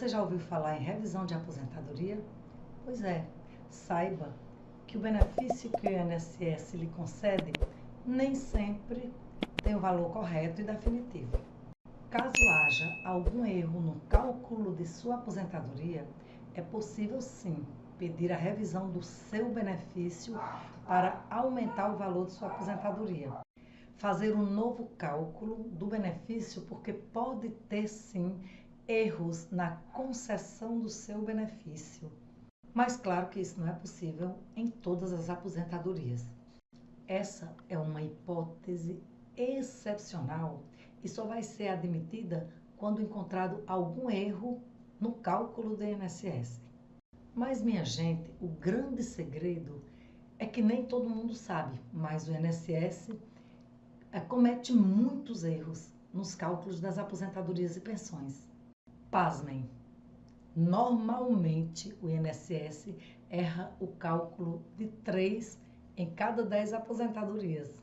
Você já ouviu falar em revisão de aposentadoria? Pois é, saiba que o benefício que o INSS lhe concede nem sempre tem o valor correto e definitivo. Caso haja algum erro no cálculo de sua aposentadoria, é possível sim pedir a revisão do seu benefício para aumentar o valor de sua aposentadoria. Fazer um novo cálculo do benefício, porque pode ter sim erros na concessão do seu benefício. Mas claro que isso não é possível em todas as aposentadorias. Essa é uma hipótese excepcional e só vai ser admitida quando encontrado algum erro no cálculo do INSS. Mas, minha gente, o grande segredo é que nem todo mundo sabe, mas o INSS comete muitos erros nos cálculos das aposentadorias e pensões. Pasmem, normalmente o INSS erra o cálculo de 3 em cada 10 aposentadorias.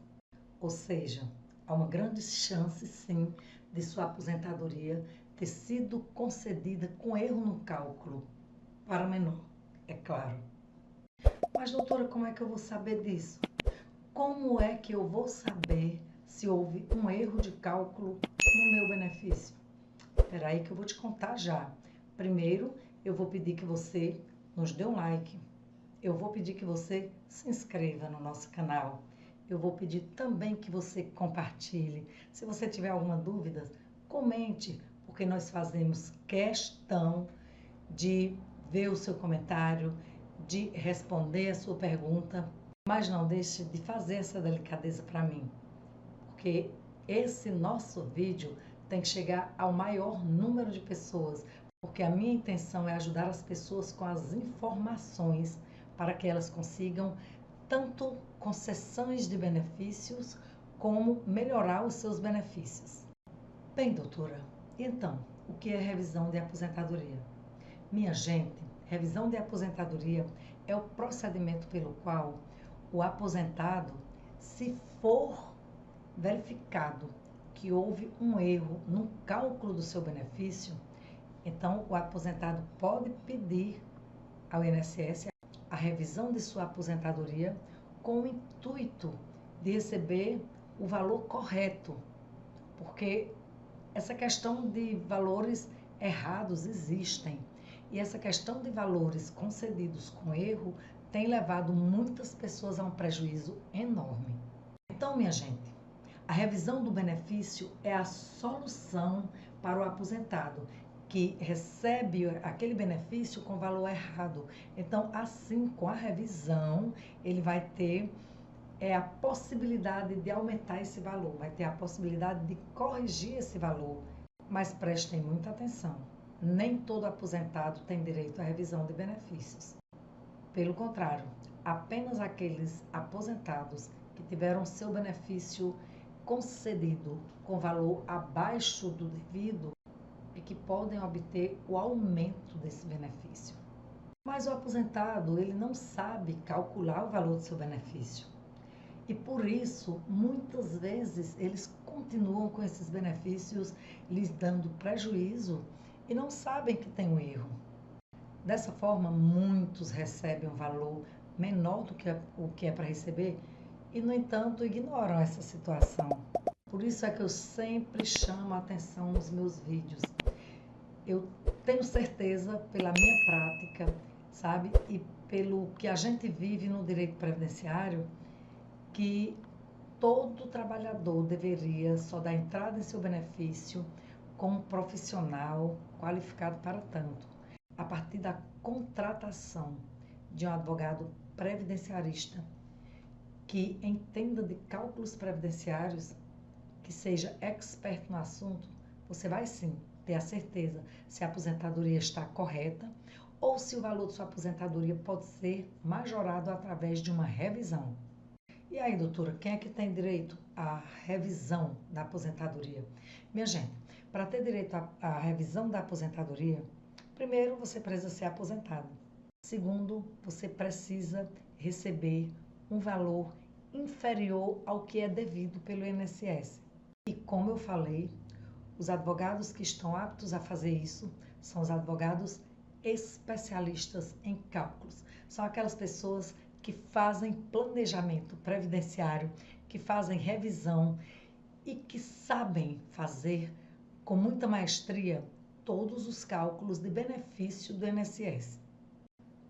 Ou seja, há uma grande chance, sim, de sua aposentadoria ter sido concedida com erro no cálculo, para menor, é claro. Mas, doutora, como é que eu vou saber disso? Como é que eu vou saber se houve um erro de cálculo no meu benefício? Espera aí que eu vou te contar já. Primeiro, eu vou pedir que você nos dê um like. Eu vou pedir que você se inscreva no nosso canal. Eu vou pedir também que você compartilhe. Se você tiver alguma dúvida, comente, porque nós fazemos questão de ver o seu comentário, de responder a sua pergunta, mas não deixe de fazer essa delicadeza para mim, porque esse nosso vídeo tem que chegar ao maior número de pessoas, porque a minha intenção é ajudar as pessoas com as informações para que elas consigam tanto concessões de benefícios como melhorar os seus benefícios. Bem, doutora, então, o que é revisão de aposentadoria? Minha gente, revisão de aposentadoria é o procedimento pelo qual o aposentado, se for verificado que houve um erro no cálculo do seu benefício, então o aposentado pode pedir ao INSS a revisão de sua aposentadoria com o intuito de receber o valor correto, porque essa questão de valores errados existem e essa questão de valores concedidos com erro tem levado muitas pessoas a um prejuízo enorme. Então, minha gente, a revisão do benefício é a solução para o aposentado que recebe aquele benefício com valor errado. Então, assim, com a revisão, ele vai ter a possibilidade de aumentar esse valor, vai ter a possibilidade de corrigir esse valor. Mas prestem muita atenção, nem todo aposentado tem direito à revisão de benefícios. Pelo contrário, apenas aqueles aposentados que tiveram seu benefício concedido com valor abaixo do devido e que podem obter o aumento desse benefício. Mas o aposentado, ele não sabe calcular o valor do seu benefício. E por isso, muitas vezes, eles continuam com esses benefícios lhes dando prejuízo e não sabem que tem um erro. Dessa forma, muitos recebem um valor menor do que o que é para receber e, no entanto, ignoram essa situação. Por isso é que eu sempre chamo a atenção nos meus vídeos. Eu tenho certeza, pela minha prática, sabe, e pelo que a gente vive no direito previdenciário, que todo trabalhador deveria só dar entrada em seu benefício com um profissional qualificado para tanto, a partir da contratação de um advogado previdenciarista que entenda de cálculos previdenciários, que seja expert no assunto. Você vai sim ter a certeza se a aposentadoria está correta ou se o valor de sua aposentadoria pode ser majorado através de uma revisão. E aí, doutora, quem é que tem direito à revisão da aposentadoria? Minha gente, para ter direito à revisão da aposentadoria, primeiro, você precisa ser aposentado. Segundo, você precisa receber um valor inferior ao que é devido pelo INSS. E como eu falei, Os advogados que estão aptos a fazer isso são os advogados especialistas em cálculos. São aquelas pessoas que fazem planejamento previdenciário, que fazem revisão e que sabem fazer com muita maestria todos os cálculos de benefício do INSS.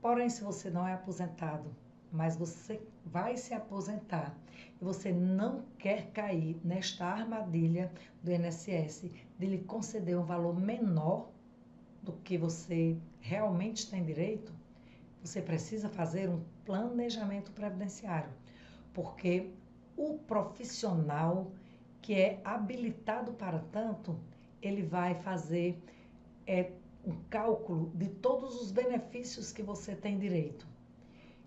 Porém, se você não é aposentado, mas você vai se aposentar e você não quer cair nesta armadilha do INSS de lhe conceder um valor menor do que você realmente tem direito, você precisa fazer um planejamento previdenciário, porque o profissional que é habilitado para tanto, ele vai fazer um cálculo de todos os benefícios que você tem direito.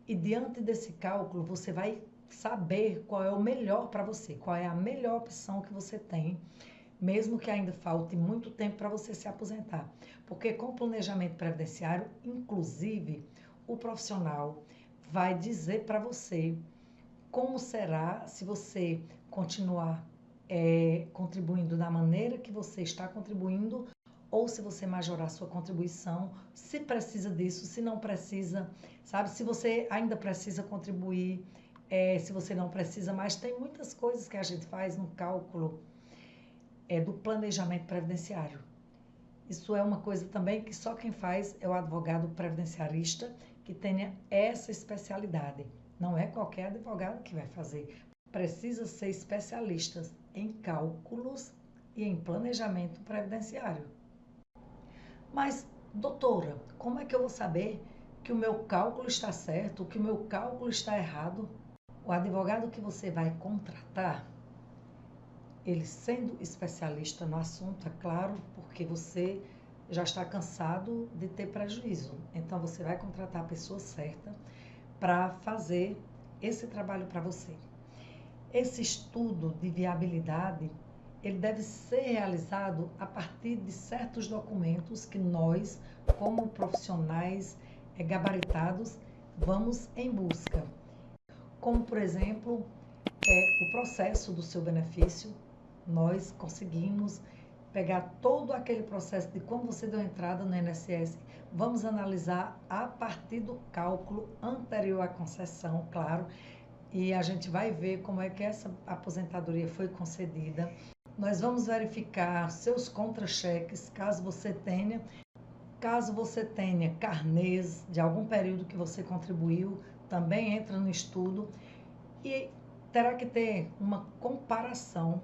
E diante desse cálculo, você vai saber qual é o melhor para você, qual é a melhor opção que você tem, mesmo que ainda falte muito tempo para você se aposentar. Porque com o planejamento previdenciário, inclusive, o profissional vai dizer para você como será se você continuar contribuindo da maneira que você está contribuindo, ou se você majorar sua contribuição, se precisa disso, se não precisa, sabe? Se você ainda precisa contribuir, se você não precisa mais. Tem muitas coisas que a gente faz no cálculo do planejamento previdenciário. Isso é uma coisa também que só quem faz é o advogado previdenciarista que tenha essa especialidade. Não é qualquer advogado que vai fazer. Precisa ser especialista em cálculos e em planejamento previdenciário. Mas, doutora, como é que eu vou saber que o meu cálculo está certo, que o meu cálculo está errado? O advogado que você vai contratar, ele sendo especialista no assunto, é claro, porque você já está cansado de ter prejuízo. Então, você vai contratar a pessoa certa para fazer esse trabalho para você. Esse estudo de viabilidade, ele deve ser realizado a partir de certos documentos que nós, como profissionais gabaritados, vamos em busca. Como, por exemplo, o processo do seu benefício. Nós conseguimos pegar todo aquele processo de como você deu entrada no INSS, vamos analisar a partir do cálculo anterior à concessão, claro, e a gente vai ver como é que essa aposentadoria foi concedida. Nós vamos verificar seus contra-cheques, caso você tenha carnês de algum período que você contribuiu, também entra no estudo, e terá que ter uma comparação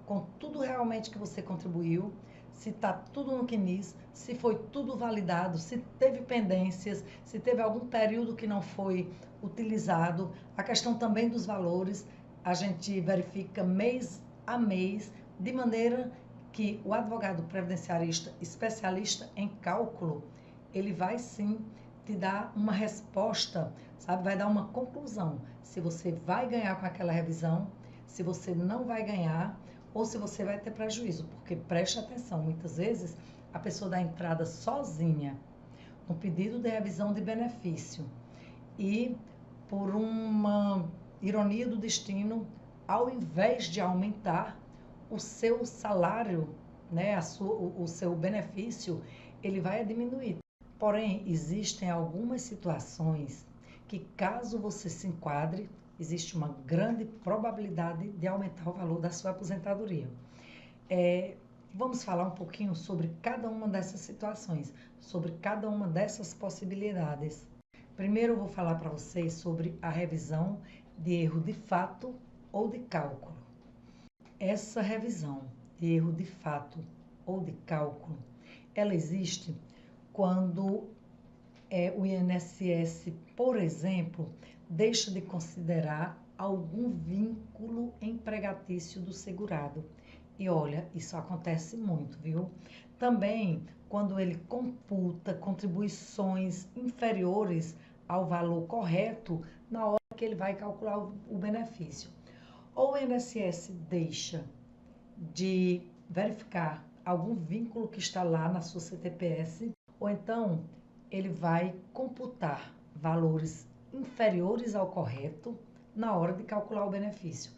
com tudo realmente que você contribuiu, se está tudo no CNIS, se foi tudo validado, se teve pendências, se teve algum período que não foi utilizado. A questão também dos valores, a gente verifica mês a mês, de maneira que o advogado previdenciarista especialista em cálculo, ele vai sim te dar uma resposta, sabe? Vai dar uma conclusão, se você vai ganhar com aquela revisão, se você não vai ganhar, ou se você vai ter prejuízo, porque preste atenção, muitas vezes a pessoa dá entrada sozinha no pedido de revisão de benefício e, por uma ironia do destino, ao invés de aumentar o seu salário, né, o seu benefício, ele vai diminuir. Porém, existem algumas situações que, caso você se enquadre, existe uma grande probabilidade de aumentar o valor da sua aposentadoria. Vamos falar um pouquinho sobre cada uma dessas situações, sobre cada uma dessas possibilidades. Primeiro eu vou falar para vocês sobre a revisão de erro de fato ou de cálculo. Essa revisão de erro de fato ou de cálculo, ela existe quando o INSS, por exemplo, deixa de considerar algum vínculo empregatício do segurado. E olha, isso acontece muito, viu? Também quando ele computa contribuições inferiores ao valor correto na hora que ele vai calcular o benefício. Ou o INSS deixa de verificar algum vínculo que está lá na sua CTPS, ou então ele vai computar valores inferiores ao correto na hora de calcular o benefício.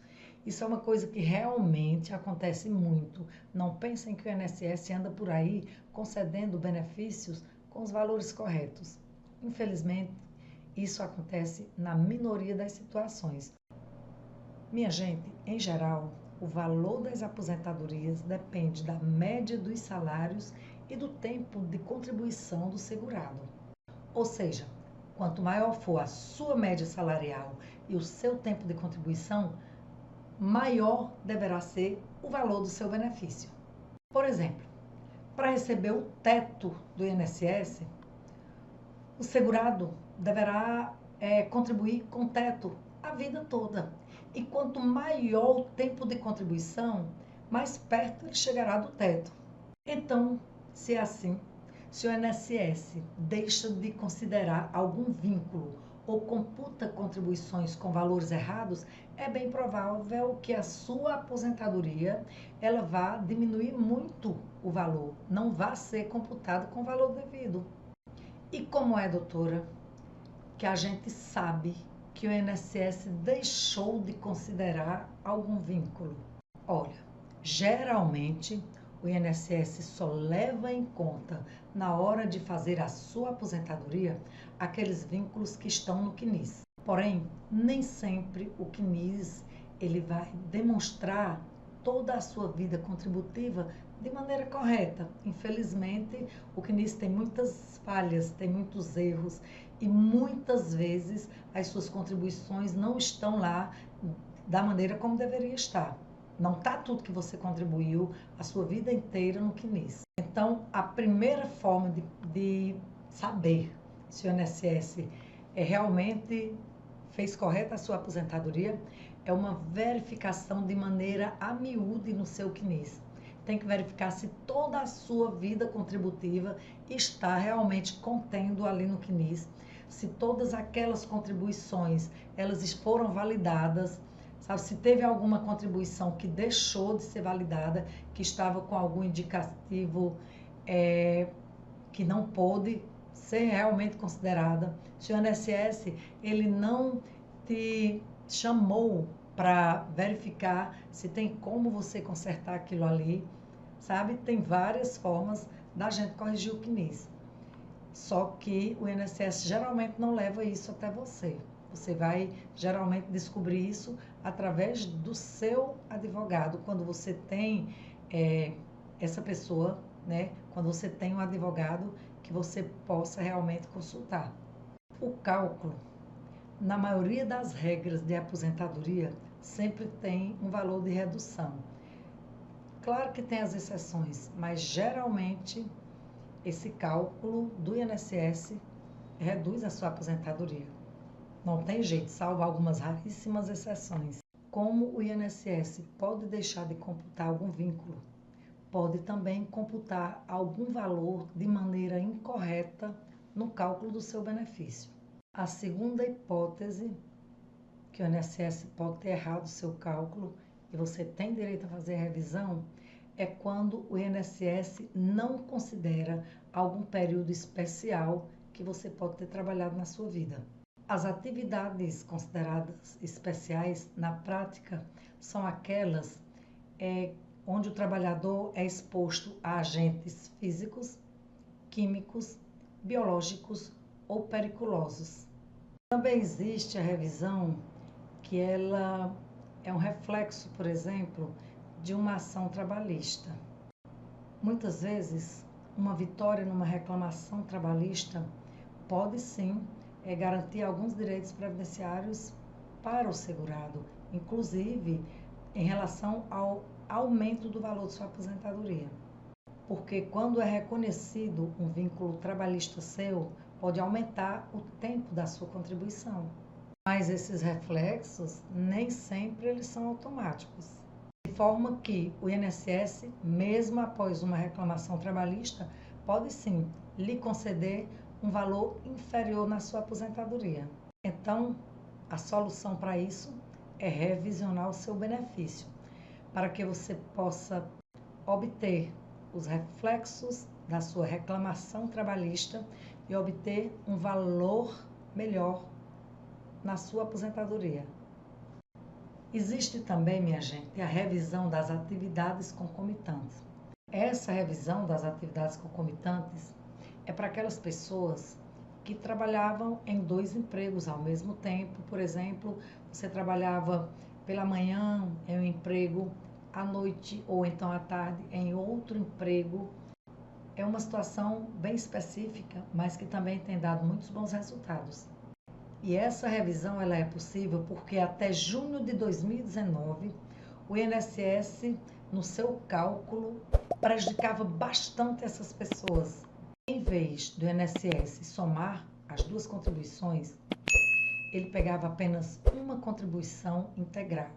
Isso é uma coisa que realmente acontece muito. Não pensem que o INSS anda por aí concedendo benefícios com os valores corretos. Infelizmente, isso acontece na minoria das situações. Minha gente, em geral, o valor das aposentadorias depende da média dos salários e do tempo de contribuição do segurado. Ou seja, quanto maior for a sua média salarial e o seu tempo de contribuição, maior deverá ser o valor do seu benefício. Por exemplo, para receber o teto do INSS, o segurado deverá contribuir com o teto a vida toda. E quanto maior o tempo de contribuição, mais perto ele chegará do teto. Então, se é assim, se o INSS deixa de considerar algum vínculo ou computa contribuições com valores errados, é bem provável que a sua aposentadoria ela vá diminuir muito o valor, não vá ser computado com o valor devido. E como é, doutora, que a gente sabe que o INSS deixou de considerar algum vínculo? Olha, geralmente o INSS só leva em conta, na hora de fazer a sua aposentadoria, aqueles vínculos que estão no CNIS. Porém, nem sempre o CNIS ele vai demonstrar toda a sua vida contributiva de maneira correta. Infelizmente, o CNIS tem muitas falhas, tem muitos erros e muitas vezes as suas contribuições não estão lá da maneira como deveria estar. Não está tudo que você contribuiu a sua vida inteira no CNIS. Então, a primeira forma de saber se o INSS realmente fez correta a sua aposentadoria é uma verificação de maneira a miúde no seu CNIS. Tem que verificar se toda a sua vida contributiva está realmente contendo ali no CNIS, se todas aquelas contribuições elas foram validadas, sabe? Se teve alguma contribuição que deixou de ser validada, que estava com algum indicativo que não pôde ser realmente considerada. Se o INSS ele não te chamou para verificar se tem como você consertar aquilo ali, sabe? Tem várias formas da gente corrigir o CNIS. Só que o INSS geralmente não leva isso até você. Você vai geralmente descobrir isso através do seu advogado, quando você tem essa pessoa, né? Quando você tem um advogado que você possa realmente consultar. O cálculo, na maioria das regras de aposentadoria, sempre tem um valor de redução. Claro que tem as exceções, mas geralmente esse cálculo do INSS reduz a sua aposentadoria. Não tem jeito, salvo algumas raríssimas exceções. Como o INSS pode deixar de computar algum vínculo, pode também computar algum valor de maneira incorreta no cálculo do seu benefício. A segunda hipótese, que o INSS pode ter errado o seu cálculo e você tem direito a fazer a revisão, é quando o INSS não considera algum período especial que você pode ter trabalhado na sua vida. As atividades consideradas especiais, na prática, são aquelas onde o trabalhador é exposto a agentes físicos, químicos, biológicos ou periculosos. Também existe a revisão que ela é um reflexo, por exemplo, de uma ação trabalhista. Muitas vezes, uma vitória numa reclamação trabalhista pode sim garantir alguns direitos previdenciários para o segurado, inclusive em relação ao aumento do valor de sua aposentadoria. Porque quando é reconhecido um vínculo trabalhista seu, pode aumentar o tempo da sua contribuição. Mas esses reflexos nem sempre eles são automáticos. De forma que o INSS, mesmo após uma reclamação trabalhista, pode sim lhe conceder um valor inferior na sua aposentadoria. Então, a solução para isso é revisionar o seu benefício, para que você possa obter os reflexos da sua reclamação trabalhista e obter um valor melhor na sua aposentadoria. Existe também, minha gente, a revisão das atividades concomitantes. Essa revisão das atividades concomitantes é para aquelas pessoas que trabalhavam em 2 empregos ao mesmo tempo. Por exemplo, você trabalhava pela manhã em um emprego, à noite ou então à tarde em outro emprego. É uma situação bem específica, mas que também tem dado muitos bons resultados. E essa revisão ela é possível porque até junho de 2019, o INSS, no seu cálculo, prejudicava bastante essas pessoas. Em vez do INSS somar as 2 contribuições, ele pegava apenas uma contribuição integral.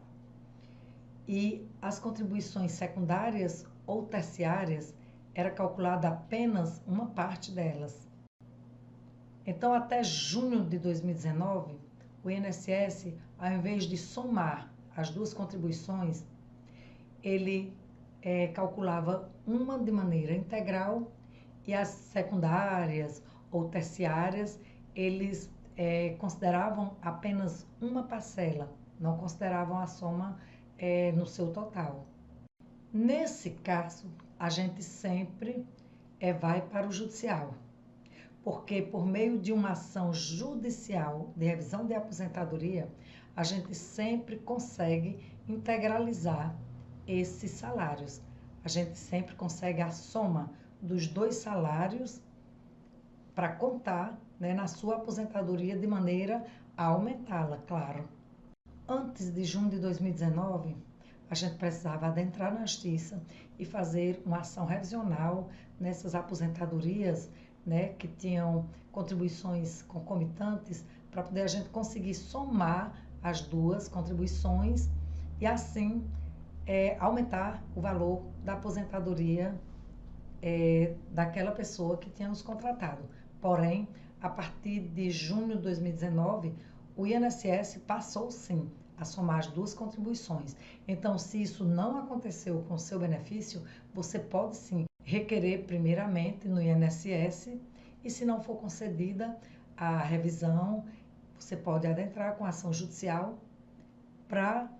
E as contribuições secundárias ou terciárias era calculada apenas uma parte delas. Então, até junho de 2019, o INSS, ao invés de somar as 2 contribuições, ele calculava uma de maneira integral e as secundárias ou terciárias, eles consideravam apenas uma parcela, não consideravam a soma no seu total. Nesse caso, a gente sempre vai para o judicial, porque por meio de uma ação judicial de revisão de aposentadoria, a gente sempre consegue integralizar esses salários. A gente sempre consegue a soma dos 2 salários para contar, né, na sua aposentadoria de maneira a aumentá-la, claro. Antes de junho de 2019, a gente precisava adentrar na justiça e fazer uma ação revisional nessas aposentadorias, né, que tinham contribuições concomitantes, para poder a gente conseguir somar as 2 contribuições e assim aumentar o valor da aposentadoria daquela pessoa que tinha nos contratado. Porém, a partir de junho de 2019, o INSS passou sim a somar as 2 contribuições. Então, se isso não aconteceu com o seu benefício, você pode sim requerer primeiramente no INSS e, se não for concedida a revisão, você pode adentrar com ação judicial para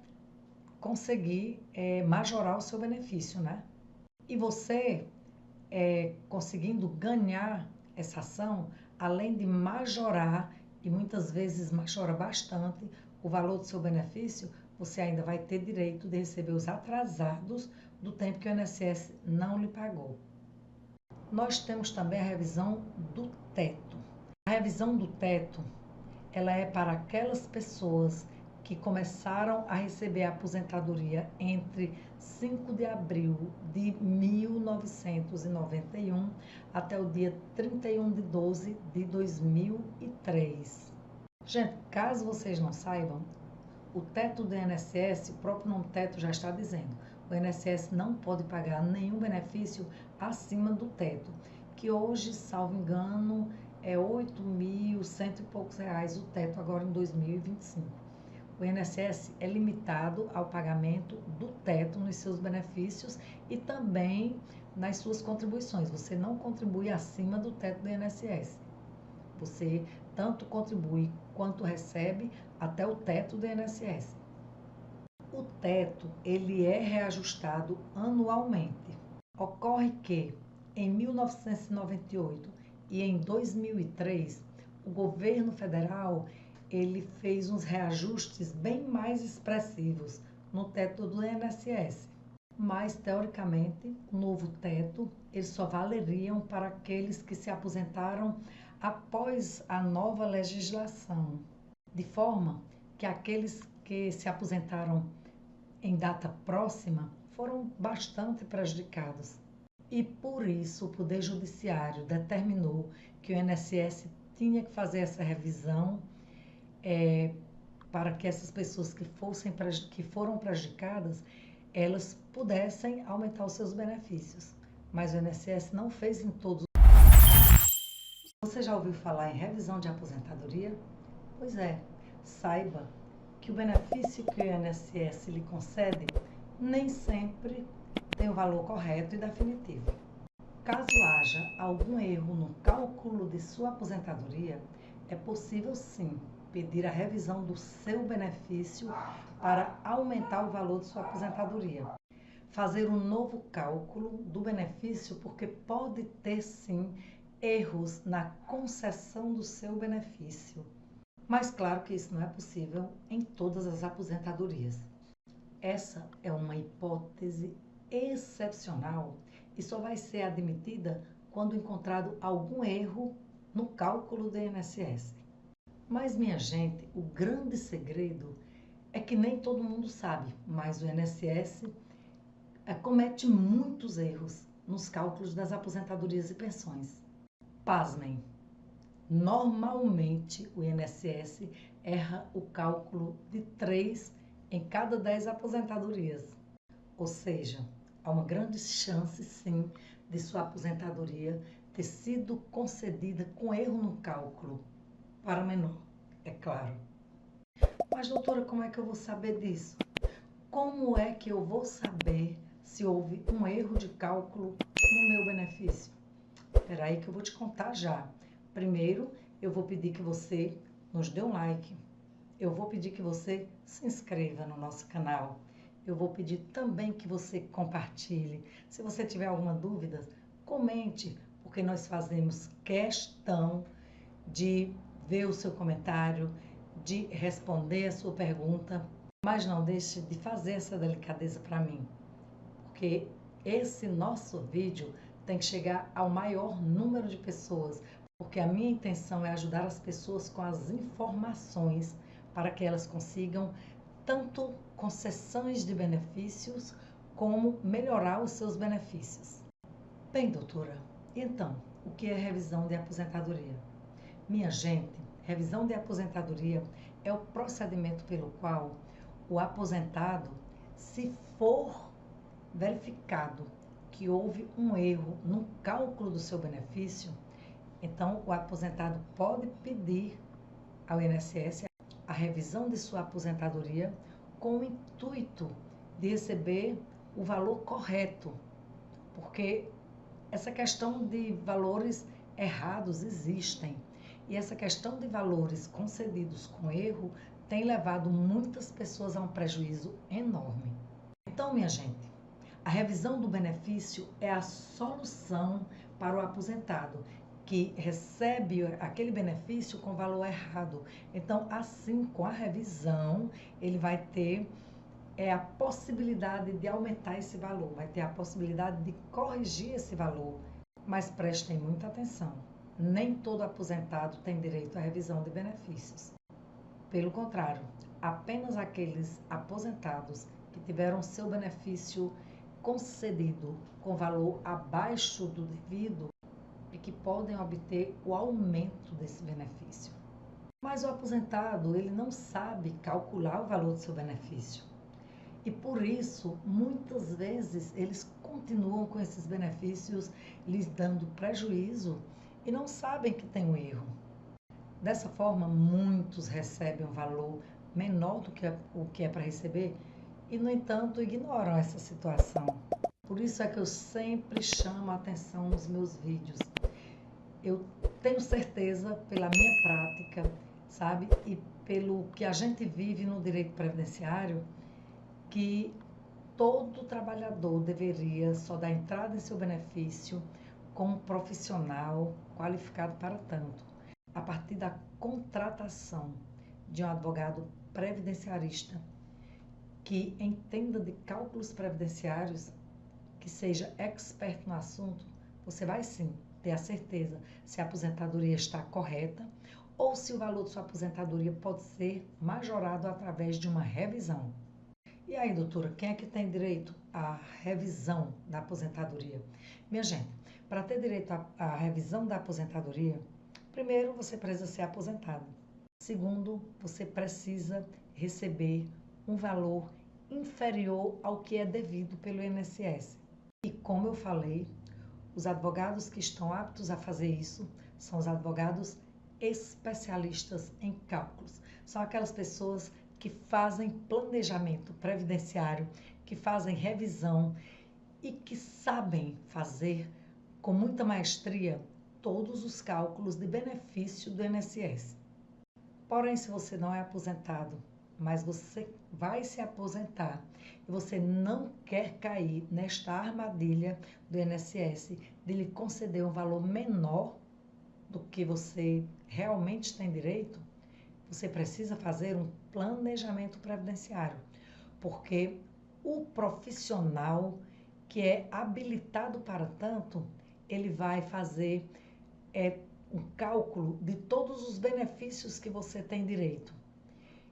conseguir majorar o seu benefício, né? E você, conseguindo ganhar essa ação, além de majorar, e muitas vezes majora bastante o valor do seu benefício, você ainda vai ter direito de receber os atrasados do tempo que o INSS não lhe pagou. Nós temos também a revisão do teto. A revisão do teto, ela é para aquelas pessoas que começaram a receber a aposentadoria entre 5 de abril de 1991 até o dia 31 de 12 de 2003. Gente, caso vocês não saibam, o teto do INSS, o próprio nome teto já está dizendo, o INSS não pode pagar nenhum benefício acima do teto, que hoje, salvo engano, é 8.100 e poucos reais o teto agora em 2025. O INSS é limitado ao pagamento do teto nos seus benefícios e também nas suas contribuições. Você não contribui acima do teto do INSS. Você tanto contribui quanto recebe até o teto do INSS. O teto, ele é reajustado anualmente. Ocorre que, em 1998 e em 2003, o governo federal ele fez uns reajustes bem mais expressivos no teto do INSS. Mas, teoricamente, o novo teto eles só valeriam para aqueles que se aposentaram após a nova legislação, de forma que aqueles que se aposentaram em data próxima foram bastante prejudicados. E por isso o Poder Judiciário determinou que o INSS tinha que fazer essa revisão para que essas pessoas que foram prejudicadas, elas pudessem aumentar os seus benefícios. Mas o INSS não fez em todos. Você já ouviu falar em revisão de aposentadoria? Pois é, saiba que o benefício que o INSS lhe concede nem sempre tem o valor correto e definitivo. Caso haja algum erro no cálculo de sua aposentadoria, é possível sim pedir a revisão do seu benefício para aumentar o valor de sua aposentadoria. Fazer um novo cálculo do benefício, porque pode ter sim erros na concessão do seu benefício. Mas claro que isso não é possível em todas as aposentadorias. Essa é uma hipótese excepcional e só vai ser admitida quando encontrado algum erro no cálculo do INSS. Mas, minha gente, o grande segredo é que nem todo mundo sabe, mas o INSS comete muitos erros nos cálculos das aposentadorias e pensões. Pasmem, normalmente o INSS erra o cálculo de 3 em cada 10 aposentadorias. Ou seja, há uma grande chance, sim, de sua aposentadoria ter sido concedida com erro no cálculo, para menor, é claro. Mas, doutora, como é que eu vou saber disso? Como é que eu vou saber se houve um erro de cálculo no meu benefício? Espera aí que eu vou te contar já. Primeiro, eu vou pedir que você nos dê um like. Eu vou pedir que você se inscreva no nosso canal. Eu vou pedir também que você compartilhe. Se você tiver alguma dúvida, comente, porque nós fazemos questão de ver o seu comentário, de responder a sua pergunta, mas não deixe de fazer essa delicadeza para mim, porque esse nosso vídeo tem que chegar ao maior número de pessoas, porque a minha intenção é ajudar as pessoas com as informações para que elas consigam tanto concessões de benefícios como melhorar os seus benefícios. Bem, doutora, então, o que é revisão de aposentadoria? Minha gente, revisão de aposentadoria é o procedimento pelo qual o aposentado, se for verificado que houve um erro no cálculo do seu benefício, então o aposentado pode pedir ao INSS a revisão de sua aposentadoria com o intuito de receber o valor correto, porque essa questão de valores errados existem. E essa questão de valores concedidos com erro tem levado muitas pessoas a um prejuízo enorme. Então, minha gente, a revisão do benefício é a solução para o aposentado que recebe aquele benefício com valor errado. Então, assim, com a revisão, ele vai ter a possibilidade de aumentar esse valor, vai ter a possibilidade de corrigir esse valor. Mas prestem muita atenção. Nem todo aposentado tem direito à revisão de benefícios. Pelo contrário, apenas aqueles aposentados que tiveram seu benefício concedido com valor abaixo do devido e que podem obter o aumento desse benefício. Mas o aposentado, ele não sabe calcular o valor do seu benefício. E por isso, muitas vezes, eles continuam com esses benefícios lhes dando prejuízo e não sabem que tem um erro. Dessa forma, muitos recebem um valor menor do que o que é para receber e, no entanto, ignoram essa situação. Por isso é que eu sempre chamo a atenção nos meus vídeos. Eu tenho certeza, pela minha prática, sabe, e pelo que a gente vive no direito previdenciário, que todo trabalhador deveria só dar entrada em seu benefício com um profissional qualificado para tanto, a partir da contratação de um advogado previdenciarista que entenda de cálculos previdenciários, que seja expert no assunto, você vai sim ter a certeza se a aposentadoria está correta ou se o valor de sua aposentadoria pode ser majorado através de uma revisão. E aí, doutora, quem é que tem direito à revisão da aposentadoria? Minha gente, para ter direito à revisão da aposentadoria, primeiro, você precisa ser aposentado. Segundo, você precisa receber um valor inferior ao que é devido pelo INSS. E como eu falei, os advogados que estão aptos a fazer isso são os advogados especialistas em cálculos. São aquelas pessoas que fazem planejamento previdenciário, que fazem revisão e que sabem fazer com muita maestria todos os cálculos de benefício do INSS. Porém, se você não é aposentado, mas você vai se aposentar e você não quer cair nesta armadilha do INSS de lhe conceder um valor menor do que você realmente tem direito, você precisa fazer um planejamento previdenciário, porque o profissional que é habilitado para tanto, ele vai fazer um cálculo de todos os benefícios que você tem direito.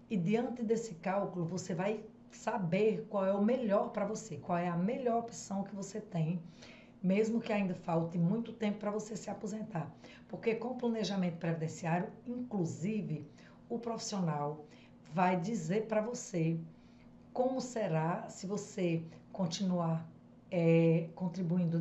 E diante desse cálculo, você vai saber qual é o melhor para você, qual é a melhor opção que você tem, mesmo que ainda falte muito tempo para você se aposentar. Porque com o planejamento previdenciário, inclusive, o profissional vai dizer para você como será se você continuar contribuindo